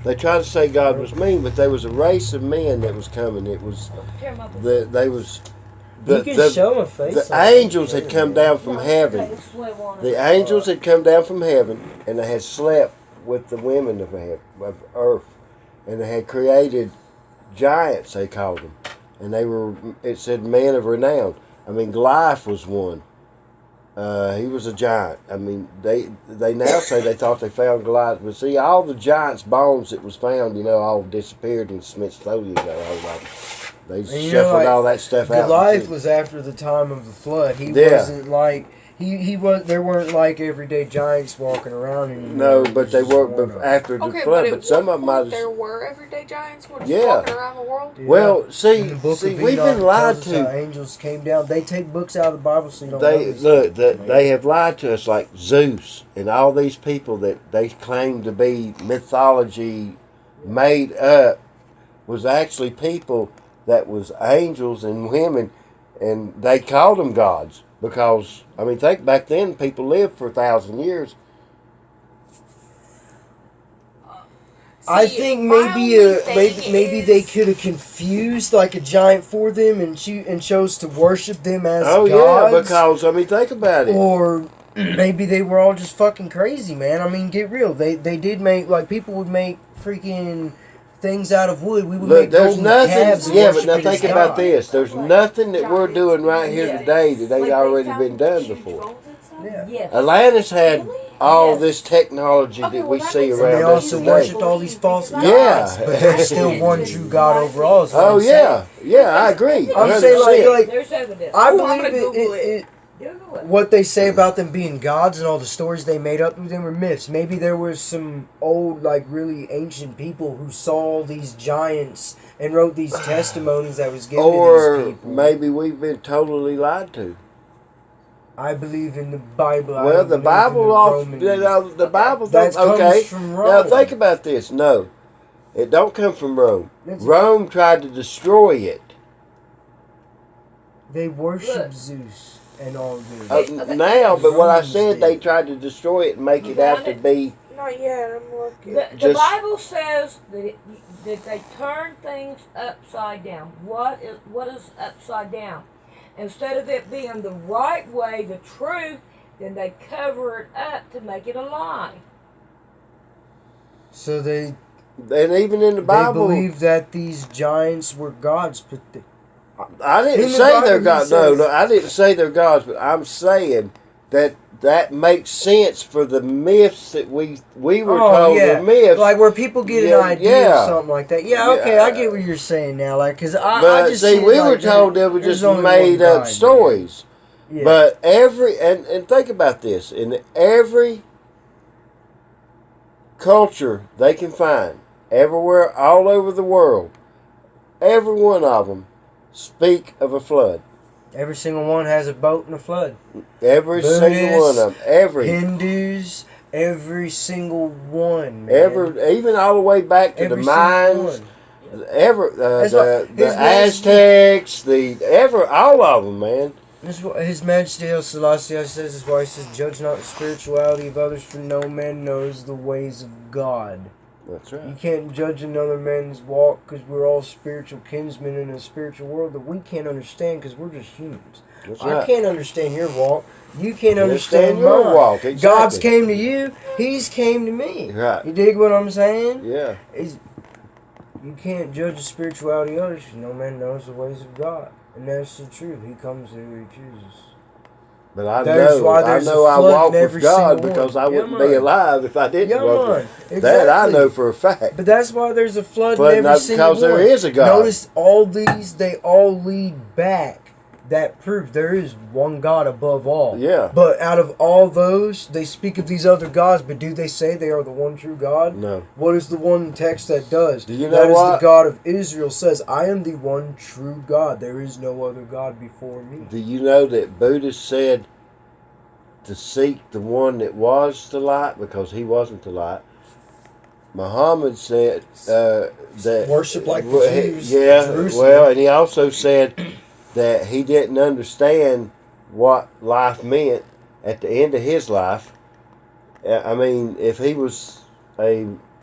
They tried to say God was mean, but there was a race of men that was coming. It was they was You can show a face. the angels had come down from heaven. The angels had come down from heaven, and they had slept with the women of earth, and they had created giants. They called them, and they were. It said men of renown. I mean, Goliath was one. He was a giant. I mean, they now say they thought they found Goliath, but see, all the giants' bones that was found, all disappeared in Smithsonian. They shuffled all that stuff out. Goliath was after the time of the flood. He wasn't like he was. There weren't like everyday giants walking around anymore. No, but they were. But after the flood, but some of them might. There were everyday giants walking around the world. Yeah. Well, see, we've been lied to. Angels came down. They take books out of the Bible, so you don't. They have lied to us, like Zeus and all these people that they claim to be mythology made up was actually people that was angels and women, and they called them gods because think back then people lived for 1,000 years. I think maybe they could have confused like a giant for them and chose to worship them as gods. Oh yeah, because think about it. Or maybe they were all just fucking crazy, man. I mean, get real. They did make people would make freaking things out of wood. We would make there's golden nothing. calves and Yeah, but now worship it as think about God. this. There's nothing that we're doing right here today that ain't already been done before. Yeah. Atlantis had all this technology that we see And around they us also today. worshipped all these false gods. Yeah. But there's still one true God over all. Is what Oh I'm saying. yeah, I agree. I'm saying like There's evidence. I I'm believe gonna Google it. Google it. What they say about them being gods and all the stories they made up through them were myths. Maybe there was some old, like really ancient people who saw these giants and wrote these testimonies that was given to Or these people. maybe we've been totally lied to. I believe in the Bible. I Well, don't the believe Bible, in the Roman- the Bible. That Okay, comes from now Rome. think about this. No, it don't come from Rome. That's- Rome tried to destroy it. They worship Look. Zeus and all this. Now, but what I Romans said, did. they tried to destroy it and make it out to be. Not yet. I'm looking. The Just- Bible says that they turn things upside down. What is upside down? Instead of it being the right way, the truth, then they cover it up to make it a lie. So they And even in the Bible, believe that these giants were gods, but I didn't in the say Bible, they're he gods. says- No, I didn't say they're gods, but I'm saying that makes sense for the myths that we were told yeah. are myths. Like where people get Yeah, an idea yeah. of something like that. Yeah, okay, I get what you're saying now. Like, cause I But just see, see it we like were told they were there's just only made one up God, stories. man. Yeah. But and think about this, in every culture they can find, everywhere, all over the world, every one of them speak of a flood. Every single one has a boat and a flood. Every Buddhists, single one of them. Every. Hindus, every single one. Man. Even all the way back to Every the single Mayans, one. the His Aztecs, all of them, man. His Majesty El Selassie says his wife says, "Judge not the spirituality of others, for no man knows the ways of God." That's You right. can't judge another man's walk because we're all spiritual kinsmen in a spiritual world that we can't understand because we're just humans. That's I right. can't understand your walk. You can't Understand understand your mine. walk, exactly. God's came to you. He's came to me. Right. You dig what I'm saying? Yeah. You can't judge the spirituality of others because no man knows the ways of God. And that's the truth. He comes to who he chooses. But I That's why know there's I a flood walk in with every God single because one. I Yeah, wouldn't be man. alive if I didn't Yeah, walk man. with That I Exactly. know for a fact. But that's why there's a flood But in every not single because there one. is a God. Notice all these, they all lead back. That prove there is one God above all. Yeah. But out of all those, they speak of these other gods, but do they say they are the one true God? No. What is the one text that does? Do you know That is what? the God of Israel says, I am the one true God. There is no other God before me. Do you know that Buddha said to seek the one that was the light because he wasn't the light? Muhammad said that Worship like the Jews. Yeah, Jerusalem. well, and he also said that he didn't understand what life meant at the end of his life. I mean, if he was a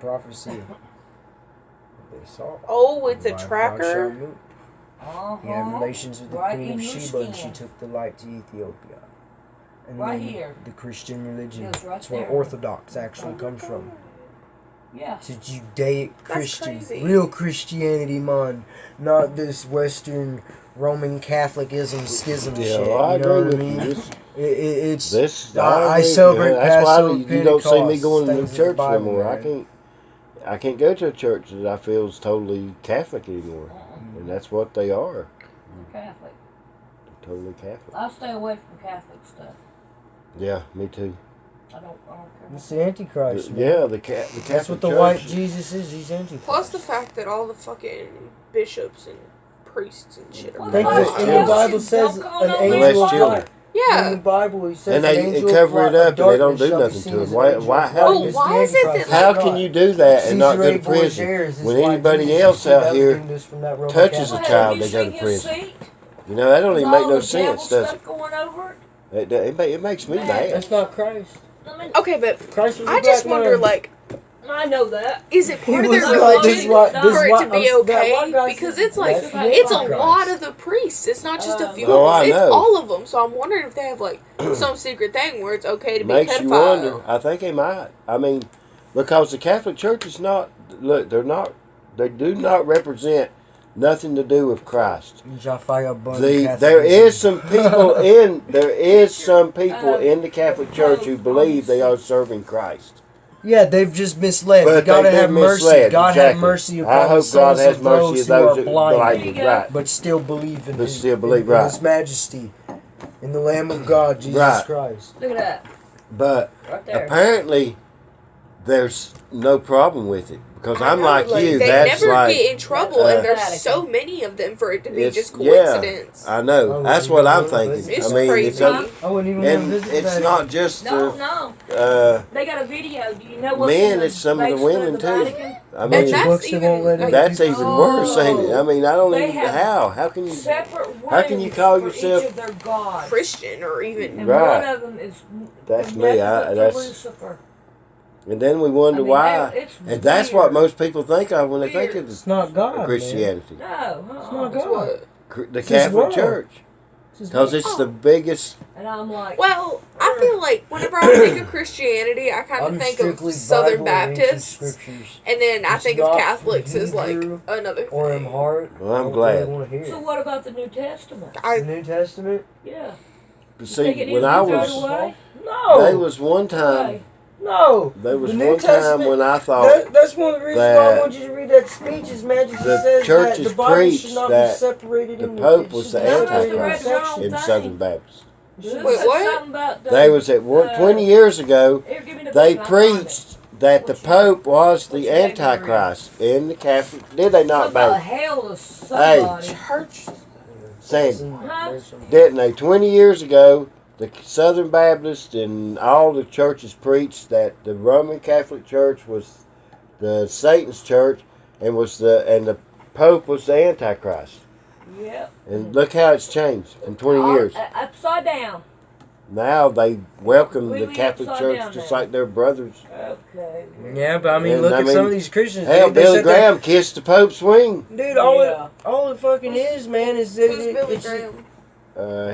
prophecy they saw. Oh, it's a Life God tracker. shall move. He had Uh-huh. relations with the Right Queen in of your Sheba, and she skin. took the light to Ethiopia. And Right then here. the Christian religion. Yes, right That's where there. Orthodox actually comes from. Yeah. It's a Judaic Christian. crazy. Real Christianity, man. Not this Western Roman Catholicism schism Yeah, shit. well, I You know agree what I with mean? you. This, It's this I agree with you. celebrate That's why Passover, you don't see me Pentecost, going to things the of the church Bible, anymore. man. I can't go to a church that I feel is totally Catholic anymore, and that's what they are. Catholic. Totally Catholic. I stay away from Catholic stuff. Yeah, me too. I don't care. It's the Antichrist, man. Yeah, the Catholic That's what the Church. white Jesus is. He's Antichrist. Plus the fact that all the fucking bishops and priests and shit Well, are. the Think Bible that in the tells Bible you, says don't call an no angel Molest of children. light. In Yeah. the Bible, he says And an they angel cover of it up, and they don't darkness do shall be nothing seen to as him. an Why- angel why- of how light. do you- It's the why is it that, Antichrist, How not can God. you do that and not go Caesar to Borgias prison? is When white anybody Jesus. else That out was here doing this from that Roman touches Catholic. a child, Have you they go to seen his prison. seat? You know, that don't even make All no the devil sense, does it? stuff going over it? It makes me Man, mad. That's not Christ. I mean, Okay, but Christ was a I just black wonder, man. like, I know that. is it He part of was their like this religion white, for this for it white, to be that okay? white guy Because said- it's like that's the it's a Antichrist. lot of the priests. It's not just a few Oh, of I them. It's know. all of them. So I'm wondering if they have like some secret thing where it's okay to be Makes pedophile. you wonder. I think they might. I mean, because the Catholic Church is not. Look, they're not. They do not represent nothing to do with Christ. There is some people in the Catholic Church who believe they are serving Christ. Yeah, they've just misled. But You gotta they've have been mercy. misled. God exactly. have mercy I upon the hope God souls has of mercy those of who are those who blinded, blinded. Right. but still believe in But Him, still believe, in right. His Majesty, in the Lamb of God, Jesus Right. Christ. Look at that. But Right there. apparently, there's no problem with it because I I'm know, like you. They That's never like get in trouble, uh, and there's so many of them for it to be it's just yeah. coincidence. I know. Oh, That's you what don't I'm know thinking. this? It's I mean, crazy. it's a, I wouldn't even want and to visit it's that. not just No. the They got a video. Do you know what's men. in the It's some of the basement women the too. Vatican? I And mean, that's books they won't let even in. that's like, even worse, ain't it? I mean, I don't They even have how. How can you? Separate How can you rooms call for yourself- each of their gods? Christian or even And Right. one of them is That's me. nothing I- but the that's- Lucifer. And then we wonder I mean, why. it's And that's weird. what most people think of when they think Weird. of It's not God, man. Christianity. No, It's not It's God. what? The It's his Catholic world. Church. It's his Because world. it's the biggest. And I'm like, Well, I feel like whenever I think of Christianity, I kind I'm of think of strictly Southern Bible and ancient Baptists, scriptures. and then I It's think of not Catholics as like Hebrew another Or thing. in heart. Well, I'm I don't glad. really want to hear so it. what about the New Testament? The New Testament? Yeah. But You think see, it when needs I to be thrown was. away? No. There was one time. Why? No. There was The New one time Testament- when I thought. That's one of the reasons why I that want you to read that speech. His Majesty the says church that is the Bible preached should not that be separated the into Pope it was should the be separated into Antichrist sections. in Thing. Southern Baptist. Wait, what? Something about the, They was at 20 years ago. Here, give me the They book, I'll find it. preached that the Pope was the What's your name, Maria? Antichrist in the Catholic. Did they not, Something about babe? hell to somebody. Church. Sandy, Huh? didn't they? 20 years ago, the Southern Baptist and all the churches preached that the Roman Catholic Church was the Satan's church, and the Pope was the Antichrist. Yep. And look how it's changed in 20 years. Upside down. Now they welcome the Completely Catholic upside Church down just now. like their brothers. Okay. Yeah, but I mean, And look I at mean, some of these Christians. Hell, dude, they Billy sit there- Graham kissed the Pope's wing. Dude, all Yeah. it fucking is, man, is that Who's Billy it's Graham?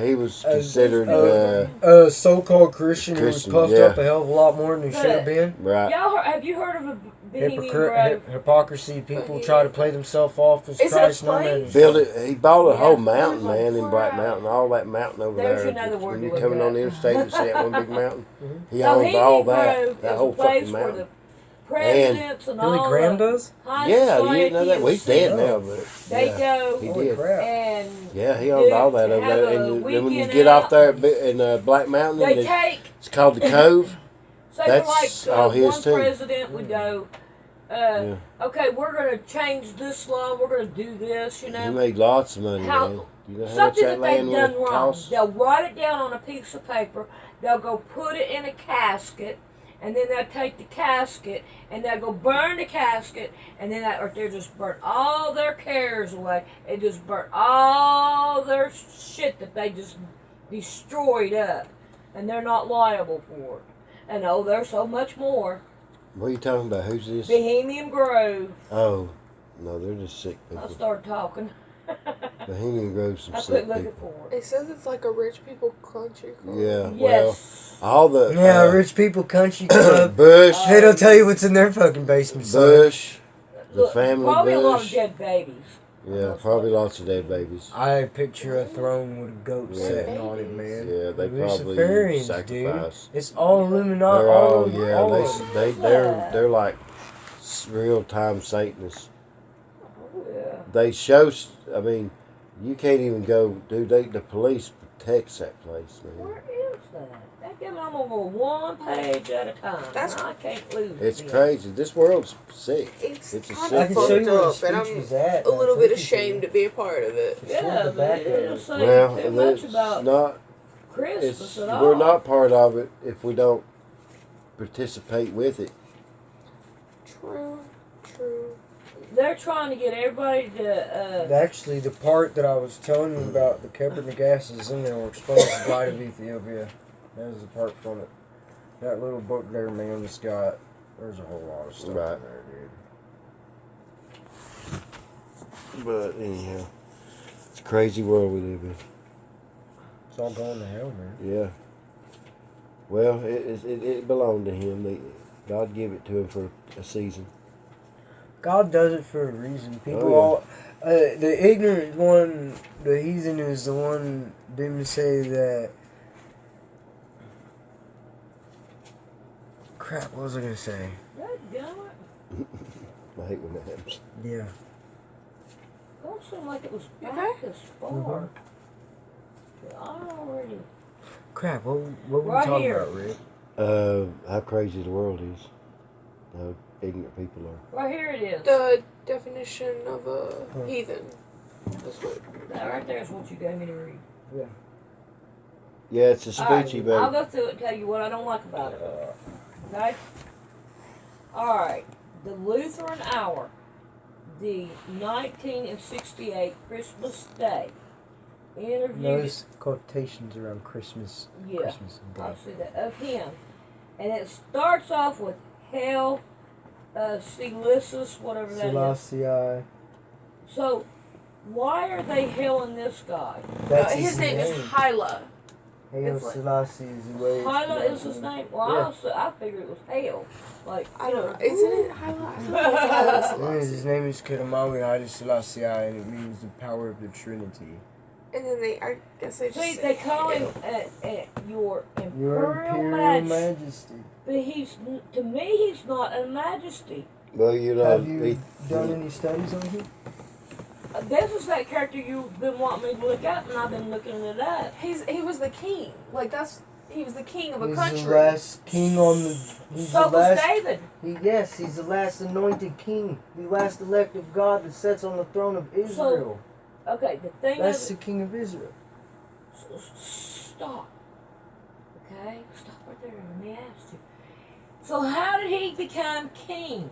He was Uh, considered a so-called Christian who was Christian, puffed yeah. up a hell of a lot more than he should have been. right. Have you heard of a Bohemian Grove? Hypocrisy. People try to play themselves off as Is it a Christ. No, place? man. He bought a whole Yeah. mountain, man, in Black Right. Mountain, all that mountain over There's there. another word When to you're look coming at. on the interstate, you see that one big mountain. He So owns all Bohemian that, Grove that is whole a place fucking where mountain. the presidents and Billy all Graham the does? high Yeah, you society didn't know that? of Well, the he's dead city, now, but They yeah, go he Holy did. crap. and Yeah, he owned all that over have there. a And then when you weekend get off out. there in Black Mountain, they and take. it's called the Cove. Say That's for like all his one too. president would go, Yeah. okay, we're going to change this law, we're going to do this, you He know. made lots of money, How- man. You know how much Something that that they've land done would wrong. cost? They'll write it down on a piece of paper, they'll go put it in a casket, and then they'll take the casket and they'll go burn the casket, and then they'll just burn all their cares away and just burn all their shit that they just destroyed up, and they're not liable for it. And oh, there's so much more. What are you talking about? Who's this? Bohemian Grove. Oh, no, they're just sick I people. started talking. Bohemian Grove's some I sick quit looking people. for it. It says it's like a rich people country club. Yeah, Yes. well, all the Rich people country club. Bush, They don't tell you what's in their fucking basement, son. Bush, the Look, family probably a lot of Bush. dead babies. Yeah, probably lots of dead babies. I picture a throne with a goat Yeah. sitting on it, man. Yeah, they The probably Luciferians, sacrifice. dude. It's all Illuminati. They're all of them, yeah, all of them. they're like real time Satanists. Oh, yeah. They show. I mean, you can't even go, dude. The police protects that place, man. Where is that? That gives them over one page at a time. That's- I can't lose It's it. crazy. This world's sick. It's It's a kind sick I of can world. show you fucked where the up, and speech I'm was at. a little bit I'll take you ashamed to be a part of it. Yeah, the but back it of don't it. say Well, too much it's about not. Christmas It's at all. we're not part of it if we don't participate with it. True. They're trying to get everybody to. Actually, the part that I was telling you about, the carbonic gases in there were exposed to the light of Ethiopia. That was the part from it. That little book there, man, it's got, there's a whole lot of stuff Right. in there, dude. But anyhow, it's a crazy world we live in. It's all going to hell, man. Yeah. Well, it belonged to him. God gave it to him for a season. God does it for a reason. People yeah. all, the ignorant one, the heathen is the one, didn't say that, crap, what was I going to say? Dadgummit. I hate when that happens. Yeah. Don't seem like it was You back okay? this far. I already. Crap, what were we Right talking here. about, Rick? How crazy the world is. How ignorant people are. Right here it is. The definition of a heathen. That's what. That right there is what you gave me to read. Yeah, it's a Alright, speechy, I'll baby. go through it and tell you what I don't like about it. Okay? Alright. The Lutheran Hour. The 1968 Christmas Day. Interview. Notice quotations around Christmas. Yeah. Christmas Day. I'll see that. Of him. And it starts off with Hail Selassie, whatever that is. Selassie. So, why are they hailing this guy? That's His name is Hyla. Hail it's like- Selassie is the way. it's Hyla is pronounced. his name? Well, I figured it was Hail. Like, I don't know. Isn't it Hyla? I think it's Hyla Anyways, Selassie. his name is Kedamawi Haile Selassie, and it means the power of the Trinity. And then I guess they just See, say they call him Your your Imperial Majesty. Majesty. But to me, he's not a majesty. Well, you know, Have you done any studies on him? This is that character you've been wanting me to look up, and I've been looking it up. he was the king. Like he was the king of a He's country. the last king on the. He's So the was last. David. Yes, he's the last anointed king, the last elect of God that sits on the throne of Israel. Okay, the thing That's is, the king of Israel. stop. Okay, stop right there. Let me ask you. So how did he become king?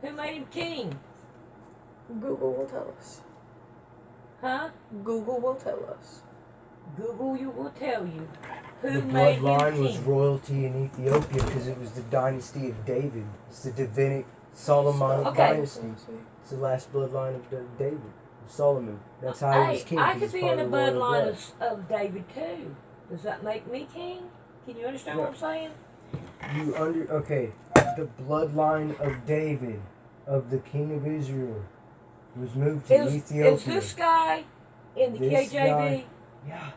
Who made him king? Google will tell us. Huh? Google will tell us. Google you will tell you. The Who made him bloodline was king? royalty in Ethiopia because it was the dynasty of David. It's the Davidic Solomonic Okay. dynasty. It's the last bloodline of David, Solomon. That's how he was king. I 'cause could it's be part in the of royal bloodline blood. of David too. Does that make me king? Can you understand what I'm saying? Okay, the bloodline of David, of the king of Israel, was moved to Ethiopia. Is this guy in the This KJV? guy- Yeah,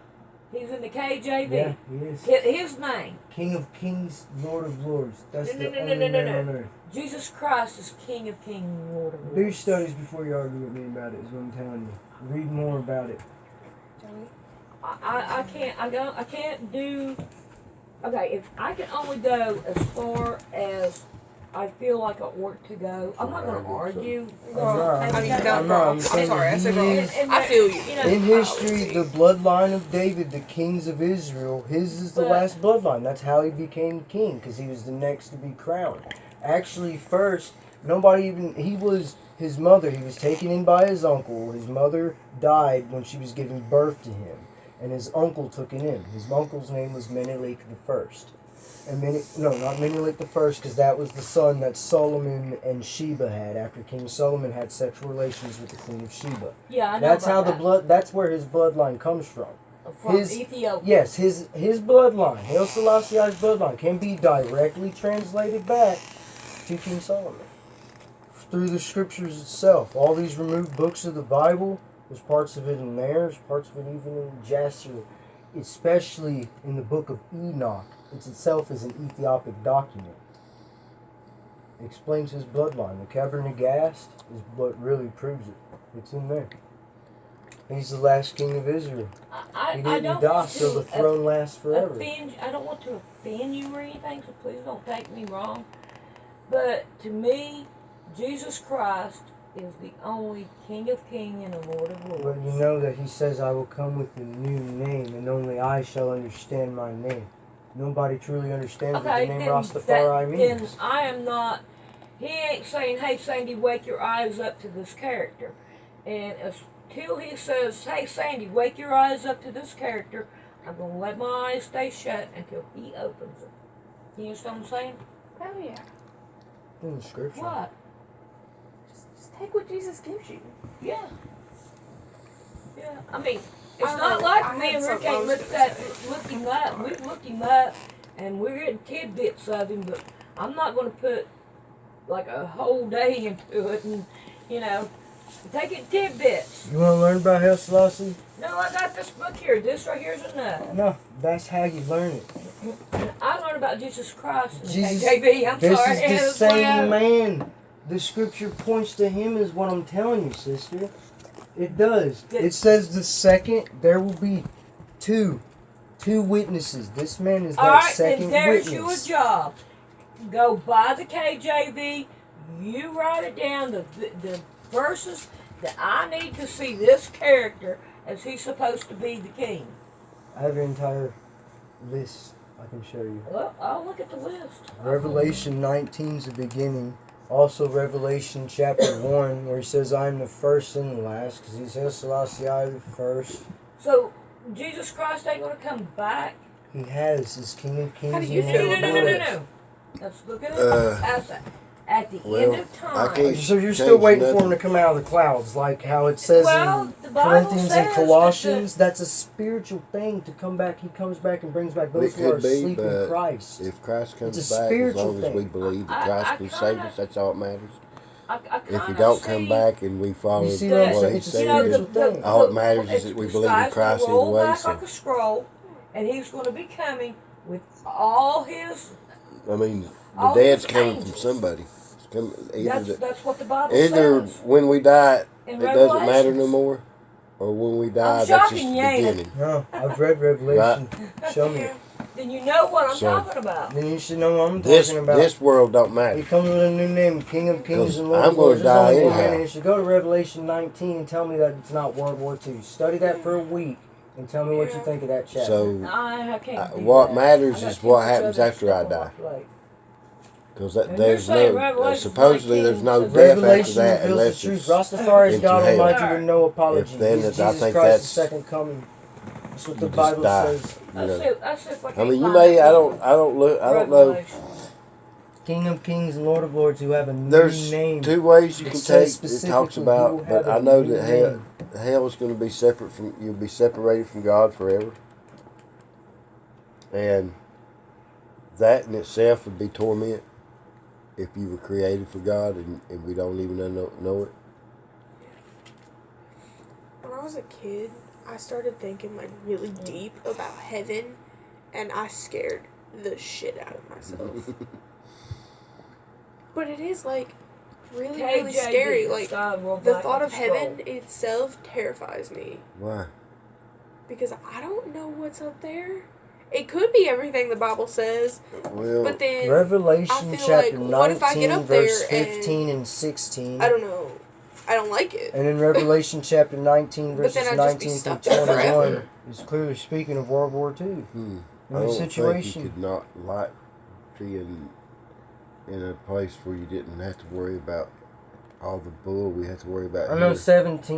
He's in the KJV. yeah, he is. His name, King of kings, Lord of lords. That's No, the no, no, only no, no, man no. on earth. Jesus Christ is King of Kings, Lord of Lords. Do studies before you argue with me about it, is what I'm telling you. Read more about it. I can't do. Okay, if I can only go as far as I feel like I ought to go, I'm not going to argue. I'm not. I mean, I'm no, not. I'm I'm saying sorry, I said he wrong. is- I feel you. In history, the bloodline of David, the kings of Israel, his is the But- last bloodline. That's how he became king, because he was the next to be crowned. Actually, first, he was his mother. He was taken in by his uncle. His mother died when she was giving birth to him, and his uncle took him in. His uncle's name was Menelik the First. And not Menelik the first, because that was the son that Solomon and Sheba had after King Solomon had sexual relations with the Queen of Sheba. Yeah, I know That's about how that. that's where his bloodline comes from. From his- Ethiopia. Yes, his bloodline, Haile Selassie's bloodline, can be directly translated back to King Solomon through the scriptures itself. All these removed books of the Bible, there's parts of it in there, there's parts of it even in Jasher, especially in the book of Enoch. It itself is an Ethiopic document. It explains his bloodline. The Kebra Nagast is what really proves it. It's in there. He's the last king of Israel. I He don't didn't die, want so the to throne lasts forever. I don't want to offend you or anything, so please don't take me wrong. But to me, Jesus Christ is the only King of Kings and the Lord of Lords. But you know that he says, I will come with a new name, and only I shall understand my name. Nobody truly understands what the name Rastafari then means. I am not. He ain't saying, "Hey, Sandy, wake your eyes up to this character," and until he says, "Hey, Sandy, wake your eyes up to this character," I'm gonna let my eyes stay shut until he opens them. You understand what I'm saying? Oh yeah. In the scripture. What? Just take what Jesus gives you. Yeah. Yeah. I mean, it's I not know, like I me had and Rick something I ain't was looked him up. We've looked him up, and we're getting tidbits of him, but I'm not going to put like a whole day into it and, take it tidbits. You want to learn about Haile Selassie? No, I got this book here. This right here is enough. No, that's how you learn it. I learned about Jesus Christ and Jesus- KJV. I'm This sorry. is the It's same like- man. The scripture points to him is what I'm telling you, sister. It does. It says the second there will be two witnesses. This man is that All right, second then there's witness. your job. Go buy the KJV. You write it down, the verses that I need to see this character as he's supposed to be the king. I have an entire list I can show you. Well, I'll look at the list. Revelation 19 is the beginning. Also, Revelation chapter 1, where he says, I am the first and the last, because he says Selassie the first. So, Jesus Christ ain't going to come back? He has his King of Kings How do you and feel Lord of about Lords. No. Let's look at it. At the well, end of I time. can't- So you're still Change waiting for nothing. him to come out of the clouds, like how it says Well, in the Bible Corinthians says and that Colossians. That's a spiritual thing to come back. He comes back and brings back those It who are could be, asleep in but Christ. if Christ comes It's a back, as spiritual long as we thing. believe that I Christ can save kinda- us, that's all that matters. I If he kinda don't see- come back and we follow You see what I'm what saying? he It's a said, spiritual thing. all that matters is that we the believe in sky's Christ gonna roll either way. back So, like a scroll, and he's going to be coming with all his. I mean, the all dead's his coming angels. from somebody. It's coming, That's what the Bible either says. when we die, In it doesn't matter Revelations. no more, or when we die, I'm that's just shocking the you, ain't it? beginning. No, I've read Revelation. Show me. Then you know what I'm So- talking about. Then you should know what I'm This talking about. this world don't He matter. comes with a new name, King of Kings 'Cause and Lord I'm of Lords. gonna There's die only one anyhow. man. You should go to Revelation 19 and tell me that it's not World War II. Study that for a week and tell me what you think of that chapter. So, I can't do what that. matters I got is too what much happens other after stuff I on my die. plate. because And there's you're saying no Revelation supposedly there's 19 no says- death after Revelation that reveals unless the truth. it's Rastafari is into God hell. Almighty with no apology. If then He's it's- I Jesus think Christ's that's- second coming. That's what the you just Bible die. says. You know. I see if I I can mean, you find may. it. I don't know. Revelations. King of Kings and Lord of Lords who have a new There's name. two ways you It can says take. It talks specifically about, you but have I a know new that name. hell is going to be separate from. You'll be separated from God forever, and that in itself would be torment if you were created for God and we don't even know it. When I was a kid, I started thinking like really deep about heaven, and I scared the shit out of myself. But it is like really, really KJV, scary. Like God will the back thought up of the heaven scroll. itself terrifies me Why? because I don't know what's up there. It could be everything the Bible says, Well, but then Revelation I feel chapter like, what if I get 19, up there verse and- 15 and 16. I don't know. I don't like it. And in Revelation chapter 19, But then verses I'd just be 19 through stuck there 21, forever. is clearly speaking of World War II. I In don't the think you situation. could not like being in a place where you didn't have to worry about all the bull we have to worry about I know here. 17,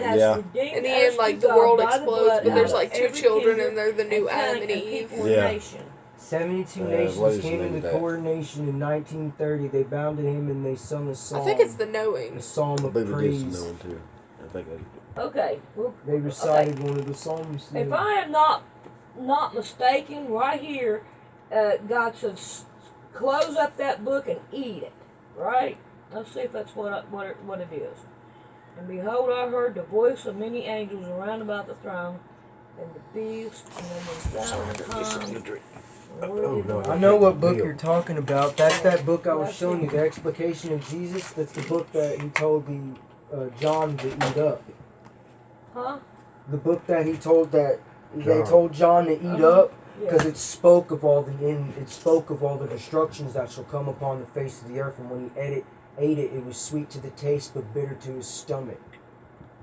has Yeah. redeemed In the us end, to like the God world by the explodes, blood but there's of like two every children, kindred and they're the new and Adam tongue and and Eve. people Yeah. and nation. 72 what nations is the came name into of that? coronation in 1930. They bounded him and they sung a I psalm. think it's the a knowing. psalm I of believe it is praise. the one too. I think that's Okay. They recited one of the psalms. If I am not mistaken, right here, God says, close up that book and eat it. Right? Let's see if that's what it is. And behold, I heard the voice of many angels around about the throne, and the beast, and then the thousand times. I know what book you're talking about. That's that book I was showing you, The Explication of Jesus. That's the book that he told the John to eat up. Huh? The book that he told that they John. told John to eat Uh-huh. up because it spoke of all the destructions that shall come upon the face of the earth, and when he ate it, it was sweet to the taste but bitter to his stomach.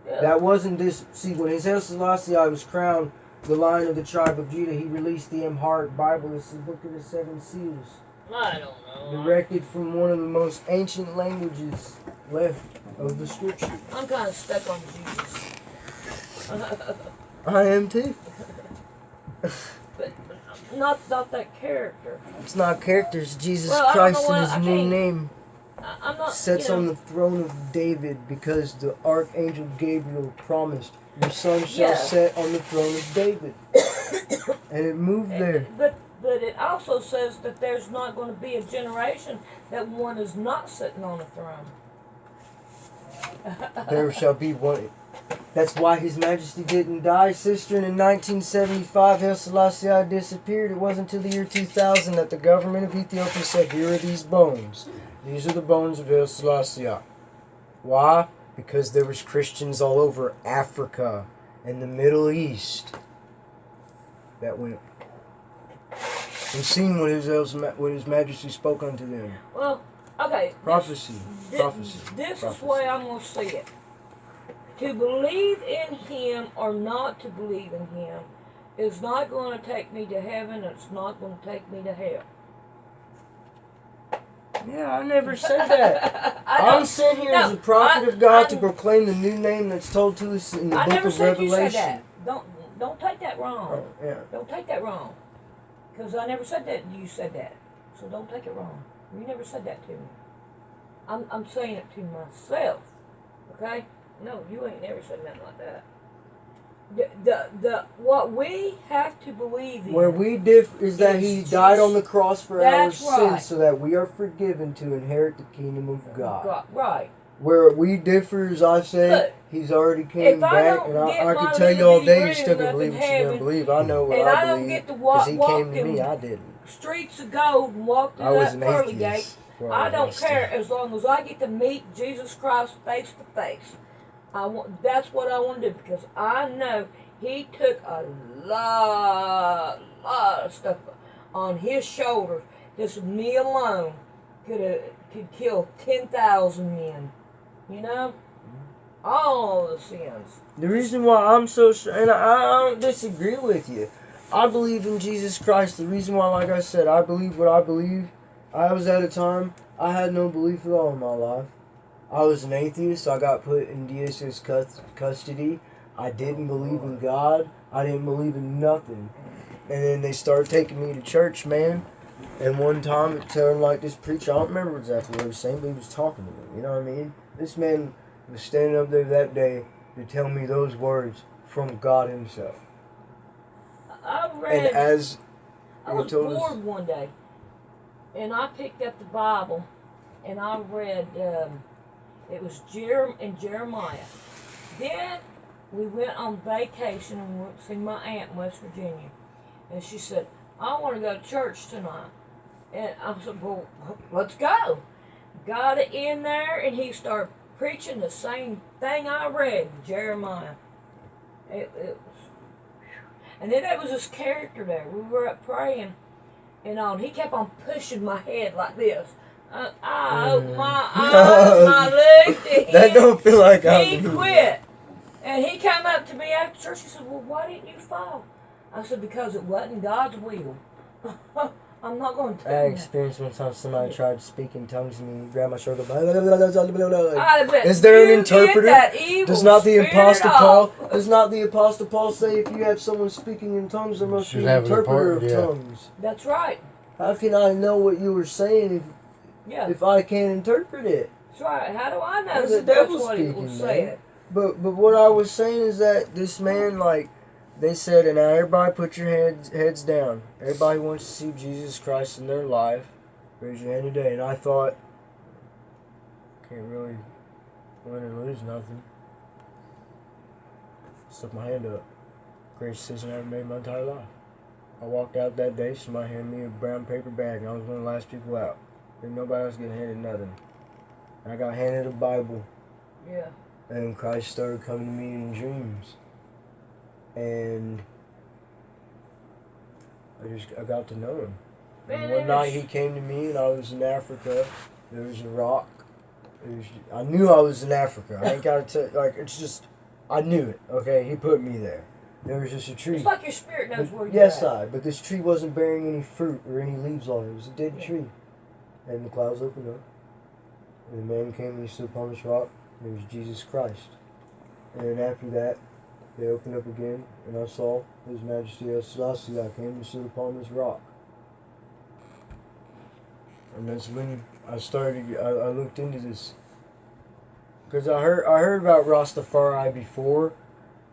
Yeah. That wasn't this. See, when His Haile Selassie was crowned the Lion of the tribe of Judah, he released the Amharic Bible. It's the Book of the Seven Seals, I don't know. directed from one of the most ancient languages left of the Scripture. I'm kind of stuck on Jesus. I am too. But not that character. It's not characters. Jesus Well, I don't Christ know in what- His I new can't- name I'm not. sits you know, on the throne of David because the archangel Gabriel promised, "Your son shall Yeah. sit on the throne of David," and it moved there. But it also says that there's not going to be a generation that one is not sitting on a throne. There shall be one. That's why His Majesty didn't die, sister. And in 1975, Haile Selassie disappeared. It wasn't until the year 2000 that the government of Ethiopia said, "Here are these bones. These are the bones of Haile Selassie." Why? Because there was Christians all over Africa and the Middle East that went and seen what His Majesty spoke unto them. Well, okay. Prophecy. This Prophecy. is the way I'm going to see it. To believe in Him or not to believe in Him is not going to take me to heaven. It's not going to take me to hell. Yeah, I never said that. I I'm don't- sent here no, as a prophet of God to I'm- proclaim the new name that's told to us in the I book never of said you Revelation. said that. Don't take that wrong. Oh, yeah. Don't take that wrong. Because I never said that you said that. So don't take it wrong. You never said that to me. I'm saying it to myself. Okay? No, you ain't never said nothing like that. The what we have to believe in. Where we differ is that He It's died just- on the cross for our That's right. sins so that we are forgiven to inherit the kingdom of God. Right. Where we differ is I say Look, He's already came if I back, don't and get I my can tell you all little day you bitty still room can up believe in what you don't heaven, believe. I know what and I don't believe get to because He walk came to me. them I didn't. Streets of gold and walk through I was that an pearly gate. atheist. Well, I don't still- care as long as I get to meet Jesus Christ face to face. That's what I want to do because I know He took a lot of stuff on His shoulders. Just me alone could kill 10,000 men. You know, all the sins. The reason why I'm so sure, and I don't disagree with you. I believe in Jesus Christ. The reason why, like I said, I believe what I believe. I was at a time I had no belief at all in my life. I was an atheist. So I got put in DSS custody. I didn't believe in God. I didn't believe in nothing. And then they started taking me to church, man. And one time it turned like this preacher. I don't remember exactly what he was saying, but he was talking to me. You know what I mean? This man was standing up there that day to tell me those words from God Himself. I And read. as I you was told us, bored one day, and I picked up the Bible, and I read. It was in Jeremiah. Then we went on vacation and went to see my aunt in West Virginia, and she said, "I want to go to church tonight." And I said, "Well, let's go." Got it in there, and he started preaching the same thing I read in Jeremiah. It was. And then there was this character there. We were up praying, and he kept on pushing my head like this. I opened my eyes, and I looked at him. that don't feel like I He believe quit. And he came up to me after church. He said, "Well, why didn't you fall?" I said, "Because it wasn't God's will." I'm not going to I tell you. experienced one time somebody tried to speak in tongues to me and grabbed my shoulder. I bet Is there an you interpreter? get that evil Does not the spirit Apostle off. Paul? Does not the Apostle Paul say if you have someone speaking in tongues, there must Should be an have an interpreter of interpreter, yeah. tongues? That's right. How can I know what you were saying Yeah, if I can't interpret it? that's right. How do I know That's the that that's devil what he speaking, was man. saying? But what I was saying is that this man, like, they said, and now everybody put your heads down. Everybody wants to see Jesus Christ in their life. Raise your hand today. And I thought, can't really win or lose nothing. Stuck my hand up. Greatest decision I ever made in my entire life. I walked out that day, somebody handed me a brown paper bag, and I was one of the last people out. There nobody else getting handed nothing. And I got handed a Bible. Yeah. And Christ started coming to me in dreams. And I got to know him. And one night he came to me, and I was in Africa. There was a rock. I knew I was in Africa. I ain't got to tell, it's just, I knew it, okay? He put me there. There was just a tree. It's like your spirit knows where you're Yes, at. but this tree wasn't bearing any fruit or any leaves on it. It was a dead tree. And the clouds opened up. And the man came and he stood upon this rock. And it was Jesus Christ. And then after that, they opened up again. And I saw His Majesty El Selassie. I came and stood upon this rock. And that's when I looked into this. Because I heard about Rastafari before.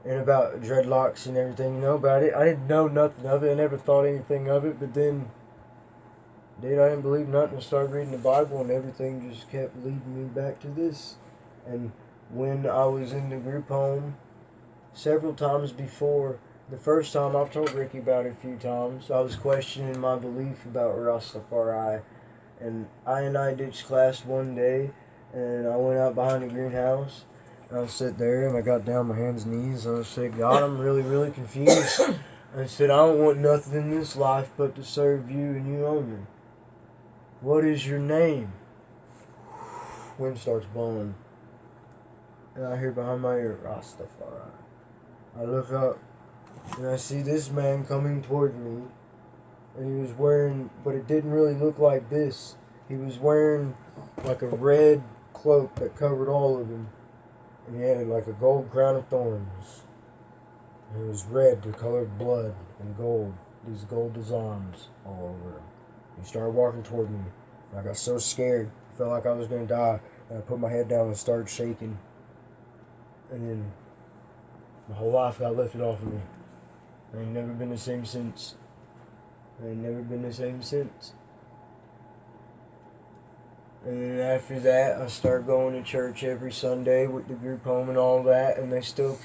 And about dreadlocks and everything, about it. I didn't know nothing of it. I never thought anything of it. But then, I didn't believe nothing. I started reading the Bible, and everything just kept leading me back to this. And when I was in the group home, several times before, the first time I've told Ricky about it a few times, I was questioning my belief about Rastafari. And I ditched class one day, and I went out behind the greenhouse. I sat there and I got down on my hands and knees and I said, God, I'm really, really confused. I said, I don't want nothing in this life but to serve you and you only. What is your name? Wind starts blowing. And I hear behind my ear, Rastafari. I look up and I see this man coming toward me. And he was wearing, but it didn't really look like this. He was wearing like a red cloak that covered all of him. And he had like a gold crown of thorns. And it was red, the color of blood, and gold. These gold designs all over him. He started walking toward me. And I got so scared. I felt like I was going to die. And I put my head down and started shaking. And then my whole life got lifted off of me. I ain't never been the same since. And then after that, I started going to church every Sunday with the group home and all that, and they still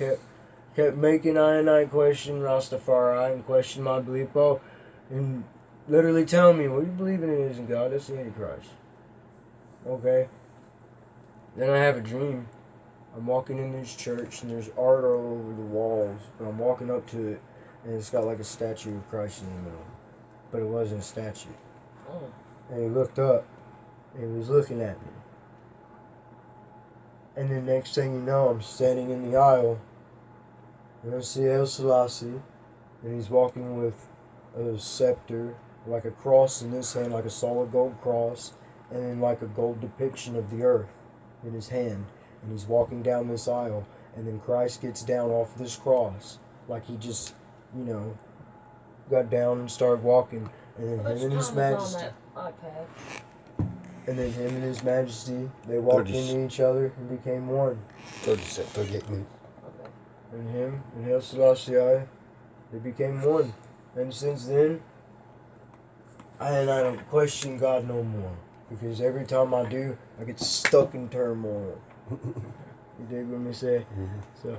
kept making I question Rastafari and question my belief. Oh, and literally telling me, what you believe in isn't God, that's the Antichrist. Okay. Then I have a dream. I'm walking in this church, and there's art all over the walls, and I'm walking up to it, and it's got like a statue of Christ in the middle. But it wasn't a statue. Oh. And he looked up. And he was looking at me. And then next thing you know, I'm standing in the aisle. And I see El Selassie. And he's walking with a scepter, like a cross in his hand, like a solid gold cross. And then like a gold depiction of the earth in his hand. And he's walking down this aisle. And then Christ gets down off this cross. Like he just, got down and started walking. And then him and His Majesty. And then him and His Majesty, they walked into each other and became one. 38 minutes. Okay. And him and El Selassie, they became one. And since then, I don't question God no more. Because every time I do, I get stuck in turmoil. You dig what me say? Mm-hmm. So,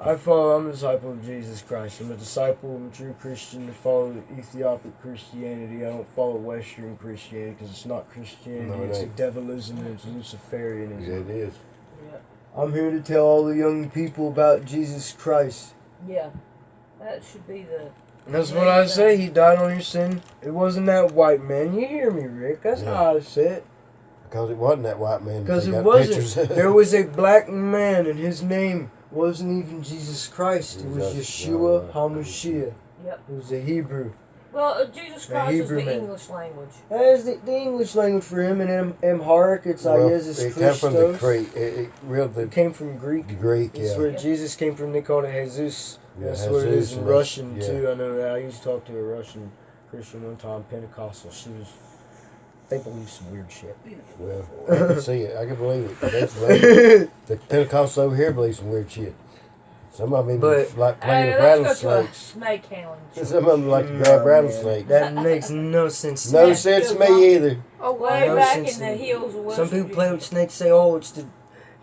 I'm a disciple of Jesus Christ. I'm a disciple, I'm a true Christian to follow Ethiopic Christianity. I don't follow Western Christianity because it's not Christianity. No, it's a ain't. devilism and it's Luciferianism. Yeah, it is. Yeah. I'm here to tell all the young people about Jesus Christ. Yeah. That should be the... And that's what I say. He died on your sin. It wasn't that white man. You hear me, Rick? That's how I say it. Because it wasn't that white man. Because They it got wasn't. pictures. There was a black man, and his name wasn't even Jesus Christ. It was Yeshua HaMashiach. Yep. It was a Hebrew. Well, Jesus The Christ is Hebrew the man. English language. That is the English language for him, and Amharic, it's Jesus it came from the Christos. Greek. It Came from Greek. the Greek, That's yeah. where Yeah. Jesus came from. They called it Jesus. Yeah, That's what it is Jesus in and Russian, yeah. too. I know that. I used to talk to a Russian Christian one time, Pentecostal. They believe some weird shit. Well, I can see it. I can believe it. That's the Pentecostals over here believe some weird shit. Some of them But- like playing with Hey, let's go to a rattlesnakes. snake hound. Some of them like to grab rattlesnakes. That makes no sense to No me. sense to me either. Oh, Way No back sense in the in it. hills of West Some people play Virginia. with snakes, say, "Oh, it's to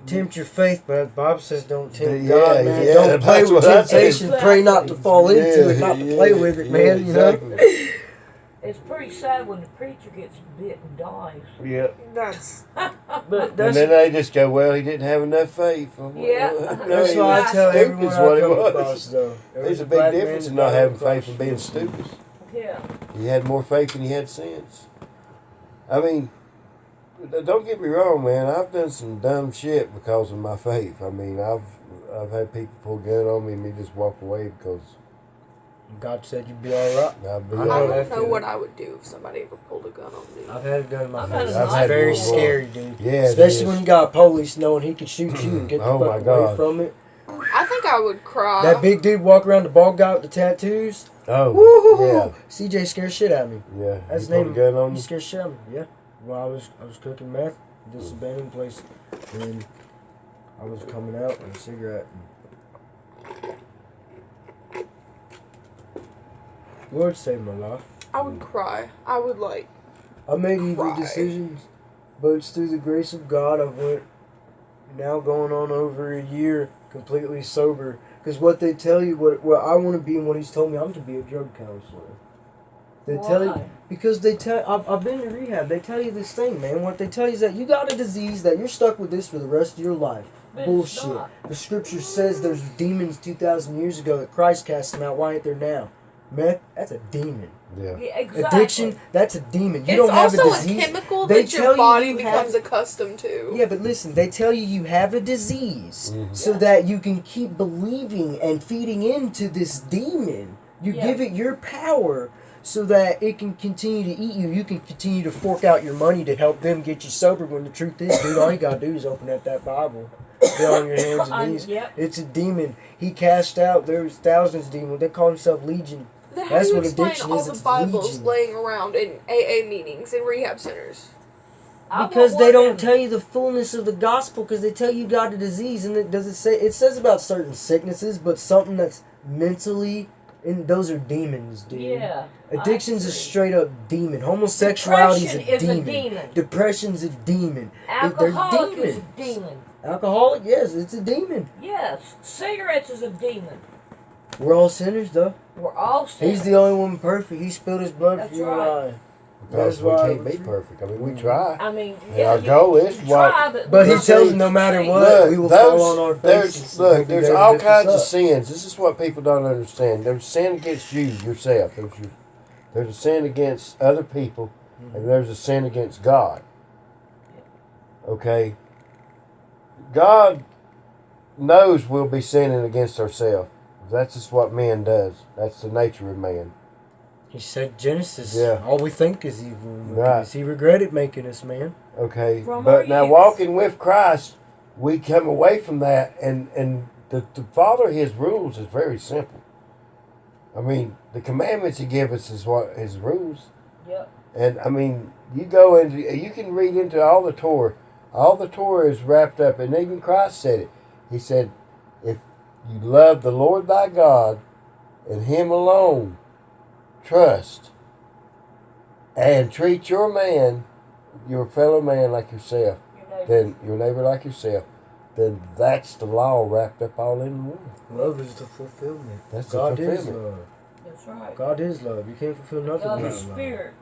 tempt your faith," but Bob says, "Don't tempt Yeah, God, man. yeah, Don't play that's with what I say. temptation. Pray not to fall into it, not to play with it, man. You know." exactly. It's pretty sad when the preacher gets bit and dies. Yeah. That's But And that's then they just go, well, he didn't have enough faith. I'm like, Yeah. well, that's he why I was tell stupid everyone is I what it come was. across, though. There's a big black difference man in not that I having come across. faith and being stupid. Yeah. He had more faith than he had sense. I mean, don't get me wrong, man. I've done some dumb shit because of my faith. I mean, I've had people pull a gun on me and me just walk away because God said you'd be all right. I'd be I I know all don't that know feeling. what I would do if somebody ever pulled a gun on me. I've had it done in my I've had face. a It's knife very pulled on. scary, dude. Yeah, it Especially is. when you got a police knowing he could shoot you and get the Oh, fuck my away God. from it. I think I would cry. That big dude walk around the bald guy with the tattoos. Oh, Woo-hoo-hoo. CJ scared shit out of me. yeah. Yeah. That's his He pulled name. a gun on He you? scared shit out of me. Yeah. Well, I was cooking meth at this abandoned place, and I was coming out with a cigarette. Lord saved my life. I would cry. I would like. I made evil Cry. decisions, but it's through the grace of God I went. Now going on over a year completely sober. Because what they tell you, what I want to be and what he's told me, I'm to be a drug counselor. They tell you Why? because they tell. I've been to rehab. They tell you this thing, man. What they tell you is that you got a disease that you're stuck with this for the rest of your life. But it's Bullshit. not. The scripture says there's demons 2,000 years ago that Christ cast them out. Why ain't there now? Meth, that's a demon. Yeah. Yeah, exactly. Addiction, that's a demon. You It's don't have also a disease. chemical They that tell your you body you becomes have- accustomed to. Yeah, but listen, they tell you you have a disease Mhm. so that you can keep believing and feeding into this demon. You Yeah. give it your power so that it can continue to eat you. You can continue to fork out your money to help them get you sober when the truth is, dude, all you gotta do is open up that Bible. Get on your hands and knees. Yep. It's a demon. He cast out, there's thousands of demons. They call themselves Legion. Then how That's do you what explain addiction all is, the it's Bibles legion. laying around in AA meetings and rehab centers? I want Because they one don't of them. tell you the fullness of the gospel, because they tell you got a disease, and it doesn't say, it says about certain sicknesses, but something that's mentally, and those are demons, dude. Yeah. I Addiction's a agree. straight up demon. Homosexuality is Depression a demon. demon. Depression's a demon. Alcoholic They're is a demons. demon. Alcoholic, yes, it's a demon. Yes. Cigarettes is a demon. We're all sinners, though. We're all sinners. He's the only one perfect. He spilled his blood That's for you right. and I. Because That's we why can't be perfect. I mean, we try. I mean, And yeah, our you- goal is you to walk- try, But he Look, tells them no matter see, what, Look, we will those- fall on our there's, faces. look, He'll be there's there to all lift us kinds of up. sins. This is what people don't understand. There's sin against you, yourself. There's a sin against other people, and there's a sin against God. Okay? God knows we'll be sinning against ourselves. That's just what man does. That's the nature of man. He said Genesis. Yeah. All we think is evil. Right. He regretted making us, man. Okay? From our But now youth. walking with Christ, we come away from that, and to follow his rules is very simple. I mean, the commandments he gives us is what his rules. Yep. And I mean, you go into, you can read into all the Torah. All the Torah is wrapped up, and even Christ said it. He said, if you love the Lord thy God and him alone, trust, and treat your man, your fellow man like yourself, Your neighbor. then your neighbor like yourself, then that's the law wrapped up all in one. Love is the fulfillment. That's the God is fulfillment. love. That's right. God is love. You can't fulfill nothing God without is love. spirit.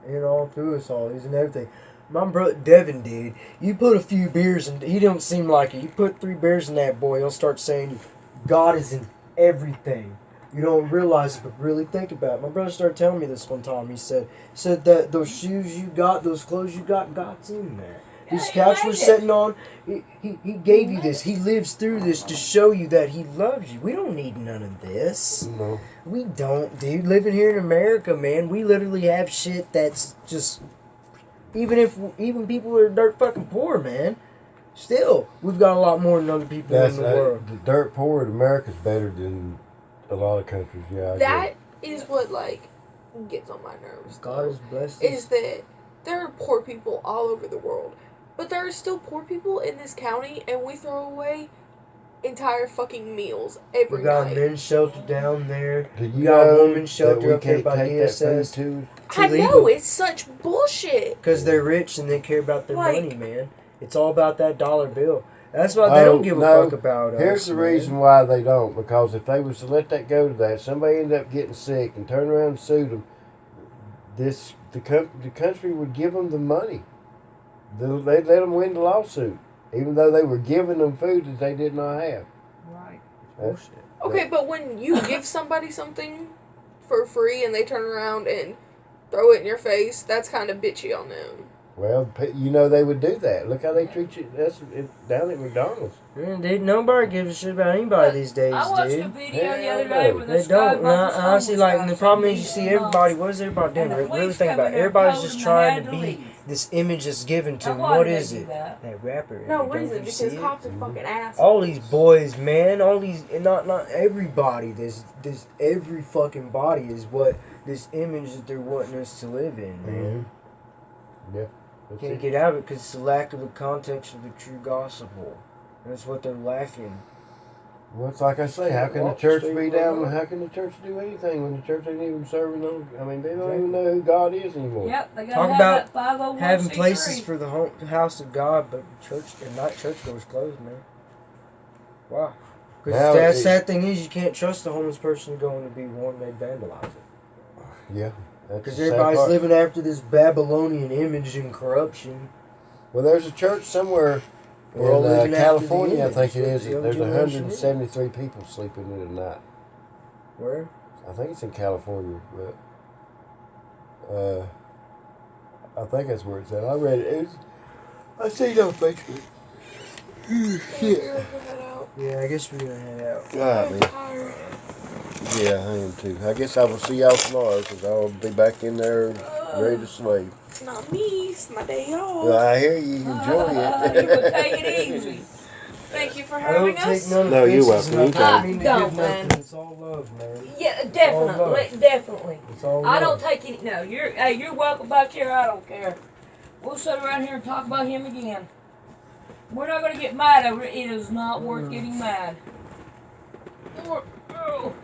And all through us all. He's in everything. My brother Devin, dude, you put a few beers and he don't seem like it. You put 3 beers in that boy, he'll start saying God is in everything. You don't realize it, but really think about it. My brother started telling me this one time. He said that those shoes you got, those clothes you got, God's in there. This Yeah, couch he we're made it. sitting on, he gave you this. He lives through this to show you that he loves you. We don't need none of this. No. We don't, dude. Living here in America, man, we literally have shit that's just. Even people who are dirt fucking poor, man, still we've got a lot more than other people That's in the world. the dirt poor in America's better than a lot of countries. Yeah, I That agree. is what like gets on my nerves. God is blessed. Is that there are poor people all over the world, but there are still poor people in this county, and we throw away entire fucking meals every We got night. men's shelter down there. Did We you got know women's shelter that we up there can't by take that food DSS. to? I illegal. know, it's such bullshit. Because they're rich and they care about their Like- money, man. It's all about that dollar bill. That's why they don't give a no. fuck about us. Here's the man. reason why they don't. Because if they was to let that go to that, somebody ended up getting sick and turn around and sued them. The country would give them the money. They'd let them win the lawsuit, even though they were giving them food that they did not have. Right. That's, Okay, but when you give somebody something for free and they turn around and throw it in your face, that's kind of bitchy on them. well, you know they would do that. Look how they treat you. That's down at McDonald's. Man, dude, nobody gives a shit about anybody these days, I watched a dude. video the Hell other day no. where They this guy don't. was I see, like, and the problem is, you see everybody. What is everybody doing? And the Really police think come about in it. there Everybody's told just them they trying had to to be leave. this image that's given to Now, them. why What do they is do it? that? That rapper. No Don't reason, you because see it? cops are fucking assholes. All these boys, man, all these, and not everybody. This every fucking body is what this image that they're wanting us to live in, man. Yeah. That's Can't it. get out of it because it's the lack of the context of the true gospel. That's what they're lacking. Well, it's like I say, how can the Walk church straight be for down? God. How can the church do anything when the church ain't even serving them? I mean, they don't even know who God is anymore. Yep, they gotta Talk have about that 501c3. Having places for the house of God, but church and not church doors closed, man. Wow. Because Now the it- sad thing is, you can't trust a homeless person going to be warned they'd vandalize it. Yeah. That's Because the sad everybody's part. living after this Babylonian image and corruption. Well, there's a church somewhere We're all in living after the California, I image. think it What is. the young There's generation is. 173 people sleeping in a night. Where? I think it's in California, but I think that's where it's at. I read it. I see it on Facebook. Yeah. Yeah, I guess we're going to head out. God, man. tired. Yeah, I am too. I guess I will see y'all tomorrow because I'll be back in there ready to sleep. Not me. It's my day off. Well, I hear you enjoy You it. will take it easy. Thank you for I having don't take us. none No, you're offenses, welcome. and I don't Anytime. mean to Don't, give man. nothing. It's all love, man. Yeah, all definitely, definitely. It's all I don't love. take any. No, you're welcome back here. I don't care. We'll sit around here and talk about him again. We're not gonna get mad over it. It is not worth getting mad. Oh.